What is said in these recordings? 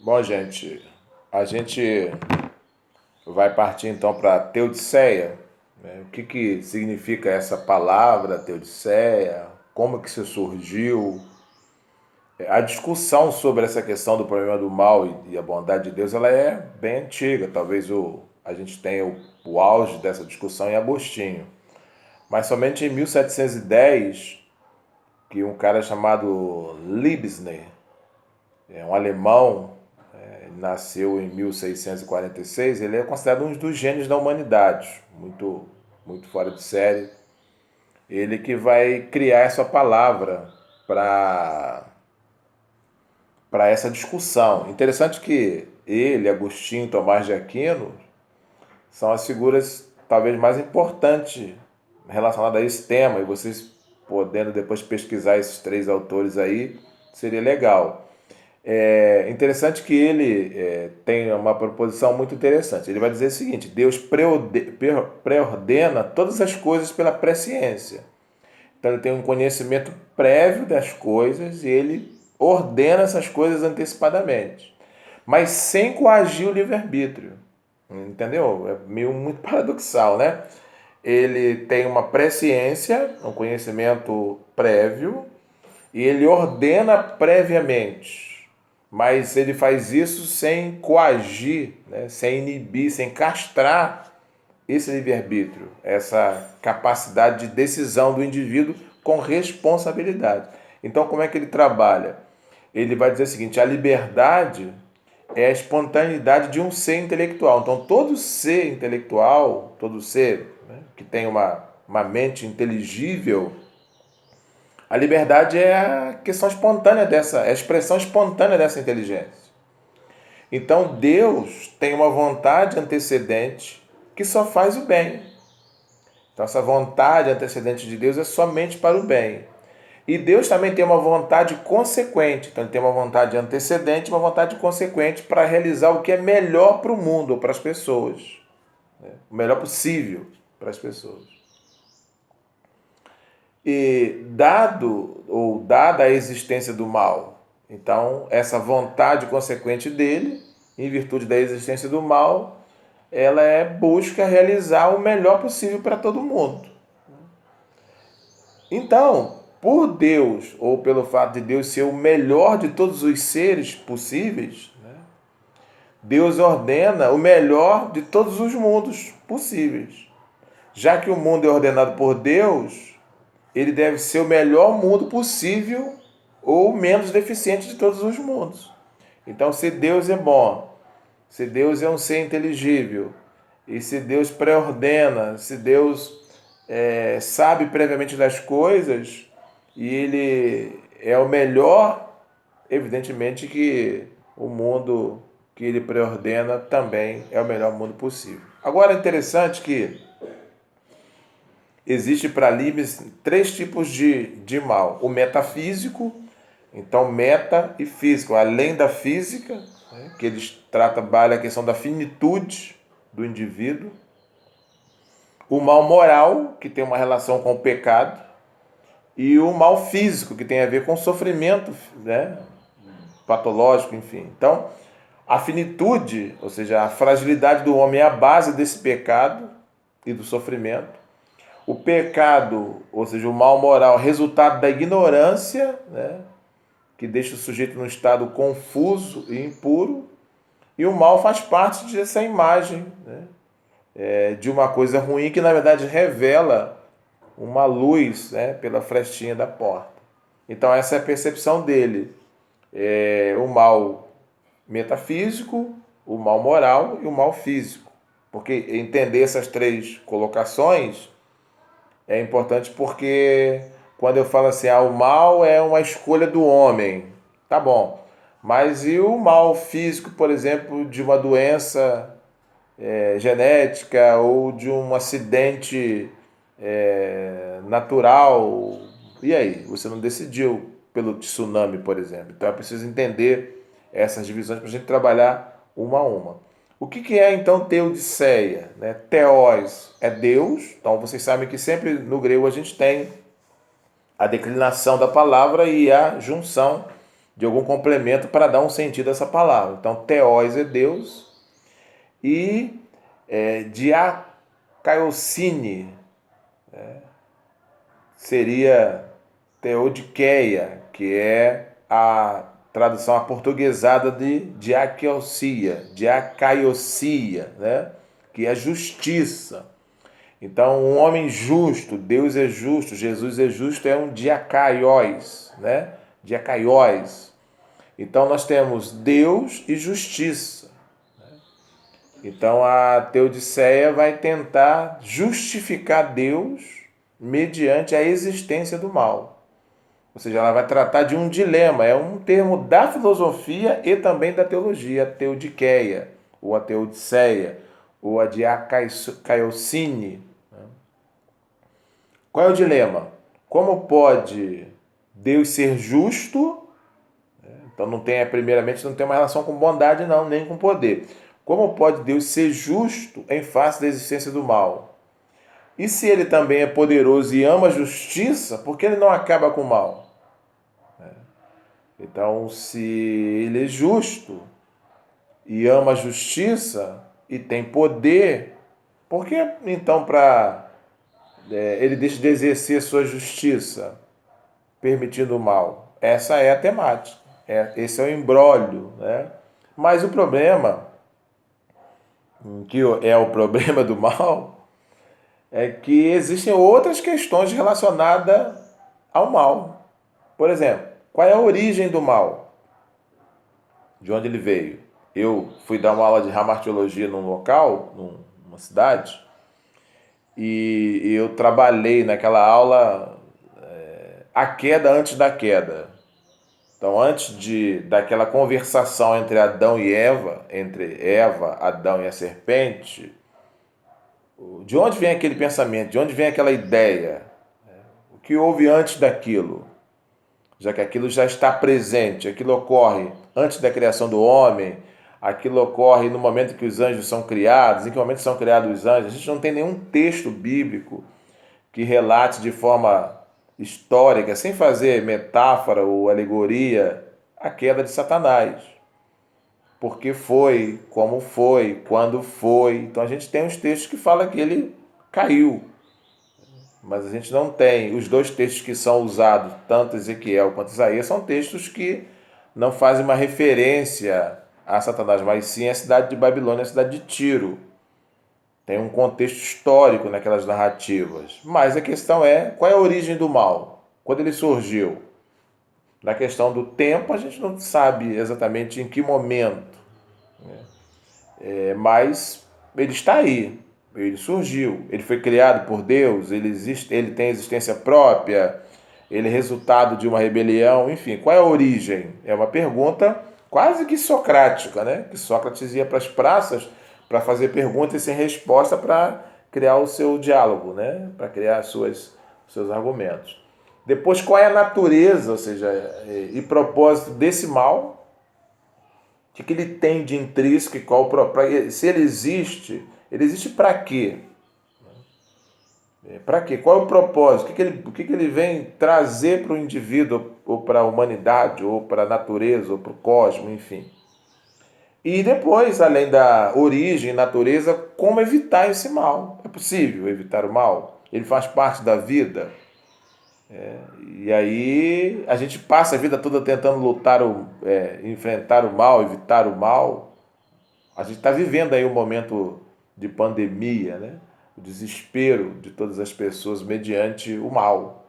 Bom, gente, a gente vai partir então para Teodiceia, né? O que significa essa palavra Teodiceia? Como que isso surgiu? A discussão sobre essa questão do problema do mal e a bondade de Deus, ela é bem antiga. Talvez a gente tenha o auge dessa discussão em Agostinho. Mas somente em 1710, que um cara chamado Leibniz, um alemão, ele nasceu em 1646, ele é considerado um dos gênios da humanidade, muito fora de série. Ele que vai criar essa palavra para essa discussão. Interessante que ele, Agostinho, Tomás de Aquino, são as figuras talvez mais importantes relacionadas a esse tema, e vocês podendo depois pesquisar esses três autores aí, seria legal. É interessante que ele tem uma proposição muito interessante. Ele vai dizer o seguinte: Deus preordena todas as coisas pela presciência. Então ele tem um conhecimento prévio das coisas e ele ordena essas coisas antecipadamente, mas sem coagir o livre-arbítrio. Entendeu? É meio muito paradoxal, né? Ele tem uma presciência, um conhecimento prévio, e ele ordena previamente, mas ele faz isso sem coagir, né? Sem inibir, sem castrar esse livre-arbítrio, essa capacidade de decisão do indivíduo com responsabilidade. Então, como é que ele trabalha? Ele vai dizer o seguinte: a liberdade é a espontaneidade de um ser intelectual. Então, todo ser intelectual, todo ser, né, que tem uma mente inteligível, a liberdade é a questão espontânea dessa, é a expressão espontânea dessa inteligência. Então Deus tem uma vontade antecedente que só faz o bem. Então essa vontade antecedente de Deus é somente para o bem. E Deus também tem uma vontade consequente. Então ele tem uma vontade antecedente e uma vontade consequente para realizar o que é melhor para o mundo ou para as pessoas. O melhor possível para as pessoas. E dada a existência do mal, então essa vontade consequente dele, em virtude da existência do mal, ela busca realizar o melhor possível para todo mundo. Então, por Deus, ou pelo fato de Deus ser o melhor de todos os seres possíveis, né, Deus ordena o melhor de todos os mundos possíveis. Já que o mundo é ordenado por Deus, ele deve ser o melhor mundo possível ou menos deficiente de todos os mundos. Então, se Deus é bom, se Deus é um ser inteligível, e se Deus pré-ordena, se Deus sabe previamente das coisas, e Ele é o melhor, evidentemente que o mundo que Ele pré-ordena também é o melhor mundo possível. Agora é interessante que existe para Leibniz três tipos de mal. O metafísico, então meta e físico, além da física, né, que eles trabalham a questão da finitude do indivíduo. O mal moral, que tem uma relação com o pecado. E o mal físico, que tem a ver com o sofrimento, né, patológico, enfim. Então, a finitude, ou seja, a fragilidade do homem é a base desse pecado e do sofrimento. O pecado, ou seja, o mal moral, resultado da ignorância, né, que deixa o sujeito num estado confuso e impuro. E o mal faz parte dessa imagem, né, de uma coisa ruim que, na verdade, revela uma luz, né, pela frestinha da porta. Então, essa é a percepção dele. O mal metafísico, o mal moral e o mal físico. Porque entender essas três colocações é importante, porque quando eu falo assim, o mal é uma escolha do homem, tá bom. Mas e o mal físico, por exemplo, de uma doença genética ou de um acidente natural? E aí? Você não decidiu pelo tsunami, por exemplo. Então é preciso entender essas divisões para a gente trabalhar uma a uma. O que é então teodiceia? Né? Theos é Deus, então vocês sabem que sempre no grego a gente tem a declinação da palavra e a junção de algum complemento para dar um sentido a essa palavra. Então, theos é Deus e diakaiosine seria teodiqueia, que é a tradução aportuguesada de diacaiosia, né? Que é justiça. Então, um homem justo, Deus é justo, Jesus é justo, é um diakaios, né? Diakaios. Então, nós temos Deus e justiça. Então, a Teodiceia vai tentar justificar Deus mediante a existência do mal. Ou seja, ela vai tratar de um dilema, é um termo da filosofia e também da teologia, a teodiqueia, ou a teodiceia, ou a diakaiosine. Qual é o dilema? Como pode Deus ser justo? Então, primeiramente, não tem uma relação com bondade, não, nem com poder. Como pode Deus ser justo em face da existência do mal? E se ele também é poderoso e ama a justiça, por que ele não acaba com o mal? Então, se ele é justo e ama a justiça e tem poder, por que então ele deixa de exercer sua justiça, permitindo o mal? Essa é a temática, esse é o imbróglio, né? Mas o problema, que é o problema do mal, é que existem outras questões relacionadas ao mal. Por exemplo, qual é a origem do mal? De onde ele veio? Eu fui dar uma aula de ramartiologia num local, numa cidade, e eu trabalhei naquela aula a queda antes da queda. Então, antes daquela conversação entre Adão e Eva, entre Eva, Adão e a serpente, de onde vem aquele pensamento? De onde vem aquela ideia? O que houve antes daquilo? Já que aquilo já está presente, aquilo ocorre antes da criação do homem, aquilo ocorre no momento que os anjos são criados. Em que momento são criados os anjos? A gente não tem nenhum texto bíblico que relate de forma histórica, sem fazer metáfora ou alegoria, a queda de Satanás. Porque foi, como foi, quando foi. Então a gente tem uns textos que falam que ele caiu. Mas a gente não tem. Os dois textos que são usados, tanto Ezequiel quanto Isaías, são textos que não fazem uma referência a Satanás, mas sim a cidade de Babilônia, a cidade de Tiro. Tem um contexto histórico naquelas narrativas. Mas a questão é, qual é a origem do mal? Quando ele surgiu? Na questão do tempo, a gente não sabe exatamente em que momento. Mas ele está aí. Ele surgiu, ele foi criado por Deus, ele existe, ele tem existência própria, ele é resultado de uma rebelião, enfim, qual é a origem? É uma pergunta quase que socrática, né? Que Sócrates ia para as praças para fazer perguntas sem resposta para criar o seu diálogo, né? Para criar seus argumentos. Depois, qual é a natureza, ou seja, e propósito desse mal? O que ele tem de intrínseco e se ele existe para quê? Para quê? Qual é o propósito? O que ele vem trazer para o indivíduo, ou para a humanidade, ou para a natureza, ou para o cosmos, enfim. E depois, além da origem, natureza, como evitar esse mal? É possível evitar o mal? Ele faz parte da vida? E aí a gente passa a vida toda tentando enfrentar o mal, evitar o mal. A gente está vivendo aí um momento de pandemia, né? O desespero de todas as pessoas mediante o mal.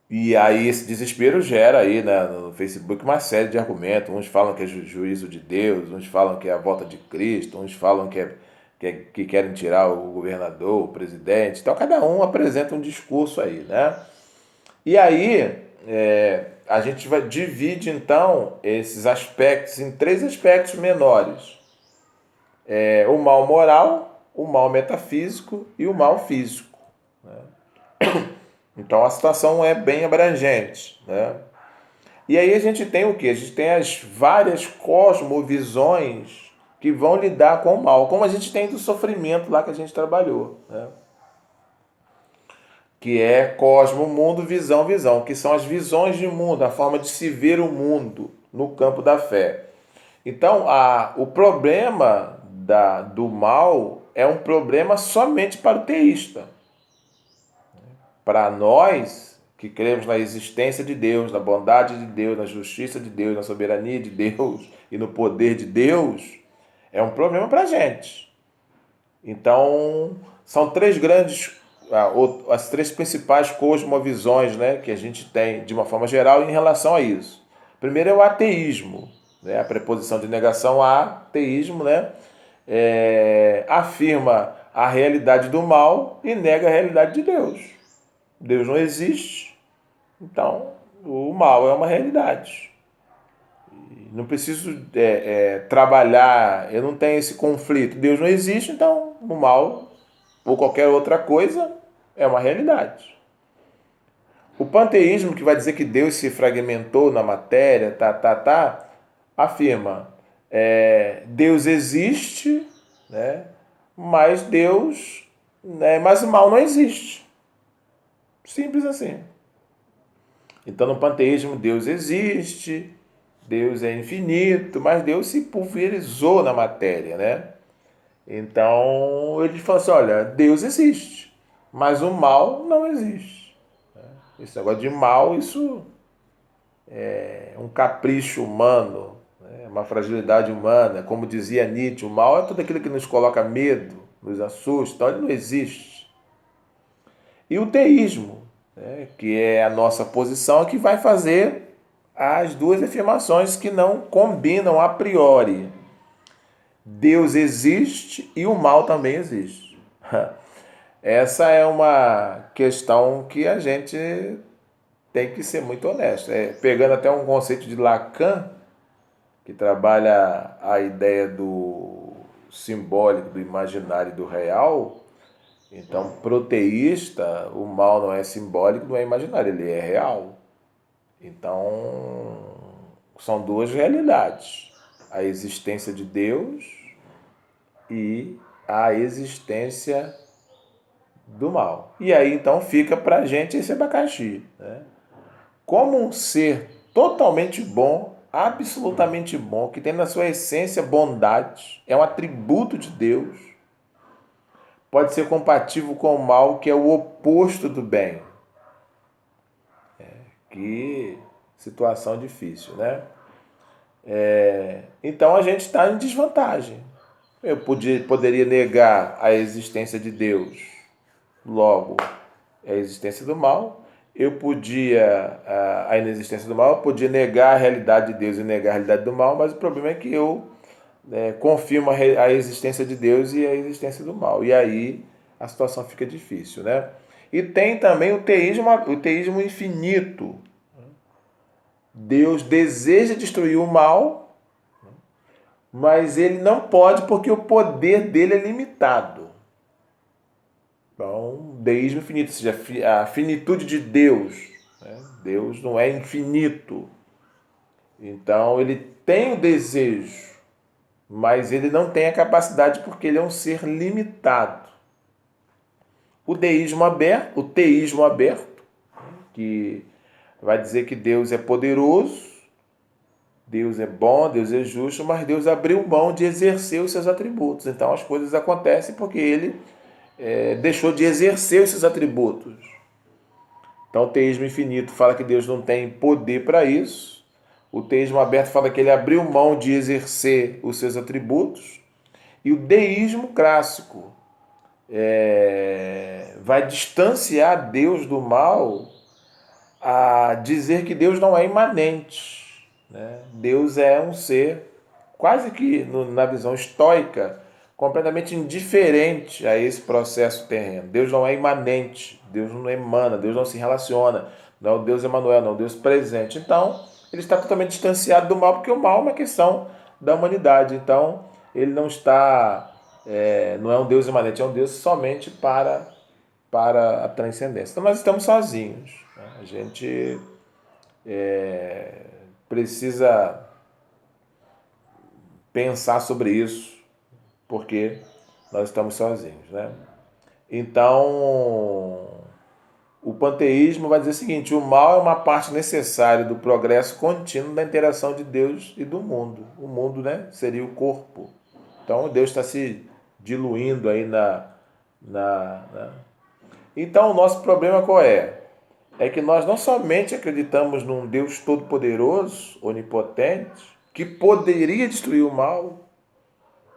E aí esse desespero gera aí, né, no Facebook uma série de argumentos. Uns falam que é juízo de Deus, uns falam que é a volta de Cristo, uns falam que querem tirar o governador, o presidente. Então cada um apresenta um discurso aí, né? E aí a gente divide então esses aspectos em três aspectos menores. O mal moral, o mal metafísico e o mal físico. Então a situação é bem abrangente, né? E aí a gente tem o quê? A gente tem as várias cosmovisões que vão lidar com o mal, como a gente tem do sofrimento lá que a gente trabalhou, né? que é cosmo, mundo, visão, visão, que são as visões de mundo, a forma de se ver o mundo no campo da fé. Então, o problema do mal é um problema somente para o teísta. Para nós, que cremos na existência de Deus, na bondade de Deus, na justiça de Deus, na soberania de Deus e no poder de Deus, é um problema para a gente. Então, são as três principais cosmovisões, né, que a gente tem, de uma forma geral, em relação a isso. Primeiro é o ateísmo, né, a preposição de negação a teísmo, né, afirma a realidade do mal e nega a realidade de Deus. Deus não existe, então o mal é uma realidade. Não preciso trabalhar, eu não tenho esse conflito. Deus não existe, então o mal ou qualquer outra coisa é uma realidade. O panteísmo, que vai dizer que Deus se fragmentou na matéria, afirma Deus existe, né, mas mas o mal não existe. Simples assim. Então, no panteísmo, Deus existe, Deus é infinito, mas Deus se pulverizou na matéria, né? Então, ele falou assim, olha, Deus existe, mas o mal não existe. Esse negócio de mal, isso é um capricho humano, né? Uma fragilidade humana. Como dizia Nietzsche, o mal é tudo aquilo que nos coloca medo, nos assusta, então ele não existe. E o teísmo, né, que é a nossa posição, que vai fazer as duas afirmações que não combinam a priori. Deus existe e o mal também existe. Essa é uma questão que a gente tem que ser muito honesto. Pegando até um conceito de Lacan, que trabalha a ideia do simbólico, do imaginário e do real. Então, proteísta, o mal não é simbólico, não é imaginário, ele é real. Então, são duas realidades: a existência de Deus e a existência do mal. E aí, então, fica pra gente esse abacaxi, né? Como um ser totalmente bom, absolutamente bom, que tem na sua essência bondade, é um atributo de Deus, pode ser compatível com o mal, que é o oposto do bem. Que situação difícil, né? Então a gente está em desvantagem. Eu poderia negar a existência de Deus, logo a existência do mal. Eu podia, a inexistência do mal, eu podia negar a realidade de Deus e negar a realidade do mal, mas o problema é que eu confirmo a existência de Deus e a existência do mal. E aí a situação fica difícil, né? E tem também o teísmo infinito. Deus deseja destruir o mal, mas ele não pode porque o poder dele é limitado. Então, deísmo infinito, ou seja, a finitude de Deus. Né? Deus não é infinito. Então, ele tem o desejo, mas ele não tem a capacidade porque ele é um ser limitado. O teísmo aberto, que vai dizer que Deus é poderoso, Deus é bom, Deus é justo, mas Deus abriu mão de exercer os seus atributos. Então as coisas acontecem porque ele deixou de exercer os seus atributos. Então o teísmo infinito fala que Deus não tem poder para isso. O teísmo aberto fala que ele abriu mão de exercer os seus atributos. E o deísmo clássico vai distanciar Deus do mal a dizer que Deus não é imanente. Né? Deus é um ser quase que, na visão estoica, completamente indiferente a esse processo terreno. Deus não é imanente, Deus não emana, Deus não se relaciona. Não é o Deus Emanuel, não é o Deus presente. Então, ele está totalmente distanciado do mal, porque o mal é uma questão da humanidade. Então, ele não está, não é um Deus imanente, é um Deus somente para a transcendência. Então, nós estamos sozinhos. Né? A gente precisa pensar sobre isso, porque nós estamos sozinhos, né? Então, o panteísmo vai dizer o seguinte: o mal é uma parte necessária do progresso contínuo da interação de Deus e do mundo. O mundo, né, seria o corpo. Então Deus está se diluindo aí na. Então o nosso problema qual é? É que nós não somente acreditamos num Deus todo-poderoso, onipotente, que poderia destruir o mal,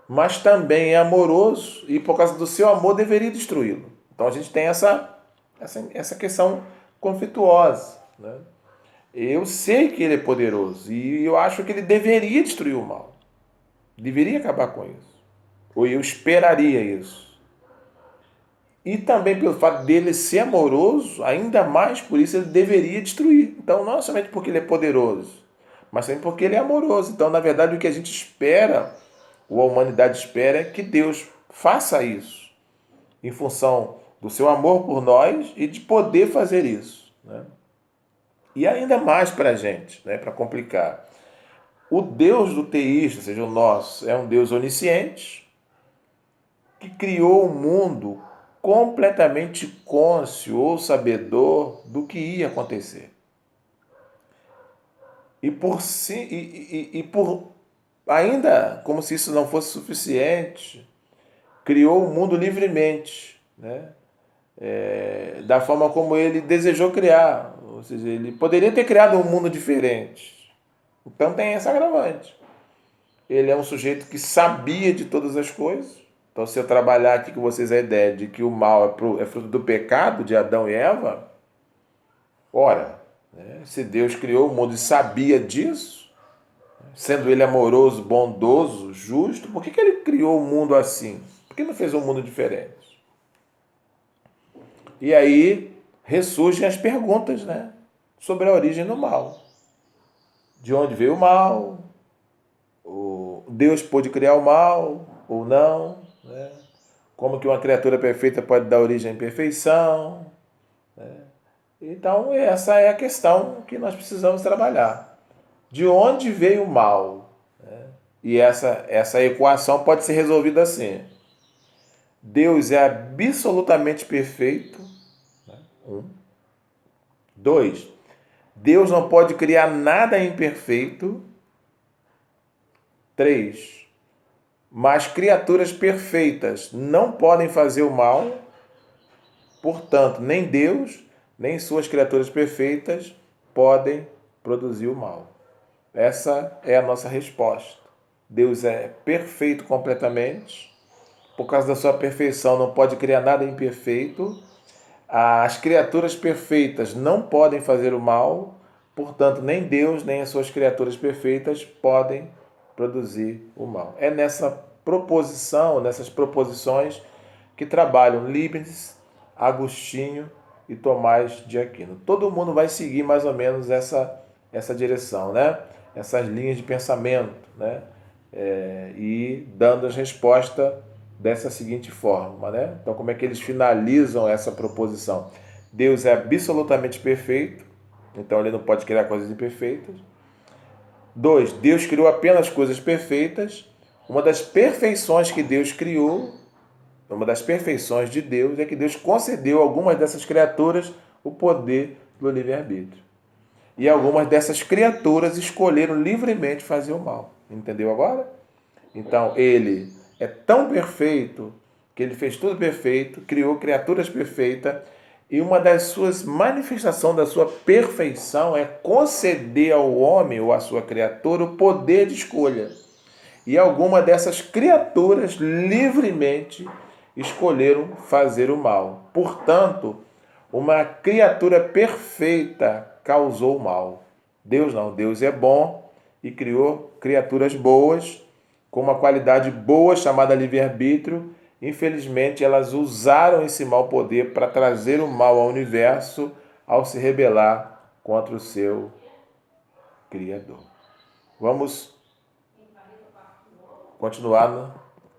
mas também é amoroso e por causa do seu amor deveria destruí-lo. Então a gente tem essa questão conflituosa, né? Eu sei que ele é poderoso e eu acho que ele deveria destruir o mal. Deveria acabar com isso. Ou eu esperaria isso. E também pelo fato dele ser amoroso, ainda mais por isso ele deveria destruir. Então não é somente porque ele é poderoso, mas também porque ele é amoroso. Então, na verdade, o que a gente espera, ou a humanidade espera, é que Deus faça isso, em função do seu amor por nós e de poder fazer isso, né? E ainda mais para a gente, né, para complicar. O Deus do teísta, ou seja, o nosso, é um Deus onisciente, que criou o mundo completamente cônscio ou sabedor do que ia acontecer. E por si, e por ainda como se isso não fosse suficiente, criou o mundo livremente, né? Da forma como ele desejou criar. Ou seja, ele poderia ter criado um mundo diferente. Então tem essa agravante. Ele é um sujeito que sabia de todas as coisas. Então, se eu trabalhar aqui com vocês a ideia de que o mal é fruto do pecado de Adão e Eva, ora, né, se Deus criou o mundo e sabia disso, sendo ele amoroso, bondoso, justo, por que ele criou o mundo assim? Por que não fez um mundo diferente? E aí ressurgem as perguntas, né, sobre a origem do mal. De onde veio o mal? Deus pôde criar o mal ou não? Né? Como que uma criatura perfeita pode dar origem à imperfeição? Né? Então, essa é a questão que nós precisamos trabalhar. De onde veio o mal? Né? E essa equação pode ser resolvida assim. Deus é absolutamente perfeito. Né? 2. Deus não pode criar nada imperfeito. 3. Mas criaturas perfeitas não podem fazer o mal. Portanto, nem Deus, nem suas criaturas perfeitas podem produzir o mal. Essa é a nossa resposta. Deus é perfeito completamente. Por causa da sua perfeição, não pode criar nada imperfeito. As criaturas perfeitas não podem fazer o mal. Portanto, nem Deus, nem as suas criaturas perfeitas podem produzir o mal. É nessa proposição, nessas proposições que trabalham Leibniz, Agostinho e Tomás de Aquino. Todo mundo vai seguir mais ou menos essa direção, né? Essas linhas de pensamento, né? E dando as respostas dessa seguinte forma, né? Então, como é que eles finalizam essa proposição? Deus é absolutamente perfeito, então ele não pode criar coisas imperfeitas. 2. Deus criou apenas coisas perfeitas. Uma das perfeições que Deus criou, uma das perfeições de Deus, é que Deus concedeu a algumas dessas criaturas o poder do livre-arbítrio. E algumas dessas criaturas escolheram livremente fazer o mal. Entendeu agora? Então, ele é tão perfeito que ele fez tudo perfeito, criou criaturas perfeitas, e uma das suas manifestações da sua perfeição é conceder ao homem ou à sua criatura o poder de escolha. E alguma dessas criaturas livremente escolheram fazer o mal. Portanto, uma criatura perfeita causou o mal. Deus não, Deus é bom e criou criaturas boas, com uma qualidade boa chamada livre-arbítrio. Infelizmente, elas usaram esse mau poder para trazer o mal ao universo ao se rebelar contra o seu Criador. Vamos continuar